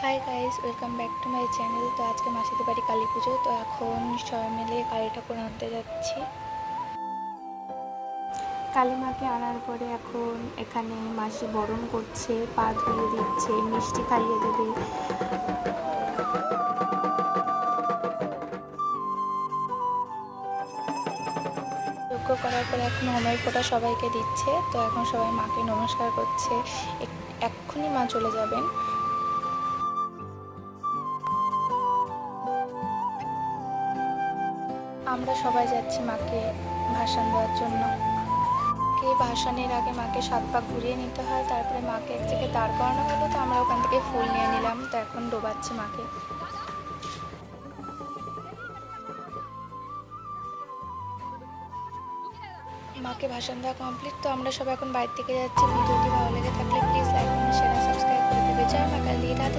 Hi guys, welcome back to my channel. তো আজকে মাসিদের বাড়ি কালী পুজো। তো এখন সবাই মিলে কালী ঠাকুর আনতে যাচ্ছি। কালী মাকে আনার পরে এখন এখানে মাসি বরণ করছে, পা ধুয়ে দিচ্ছে, মিষ্টি খাইয়ে দেবে। যজ্ঞ করার পরে এখন হোমের ফোঁটা সবাইকে দিচ্ছে। তো এখন সবাই মাকে নমস্কার করছে। এক্ষুনি মা চলে যাবেন। আমরা সবাই যাচ্ছি মাকে ভাসান দেওয়ার জন্য। ভাসানের আগে মাকে 7 পাক ঘুরিয়ে নিতে হয়, তারপরে মাকে এক জায়গায় দাঁড় করানো হলো। তো আমরা ওখান থেকে ফুল নিয়ে নিলাম। তো এখন ডোবাচ্ছি মাকে। মাকে ভাসান দেওয়া কমপ্লিট। তো আমরা সবাই এখন বাইরে থেকে যাচ্ছি। ভিডিওটি ভালো লেগে থাকলে please like, comment, share, subscribe করে দেবে। জয় মা কালী। রাধে রাধে।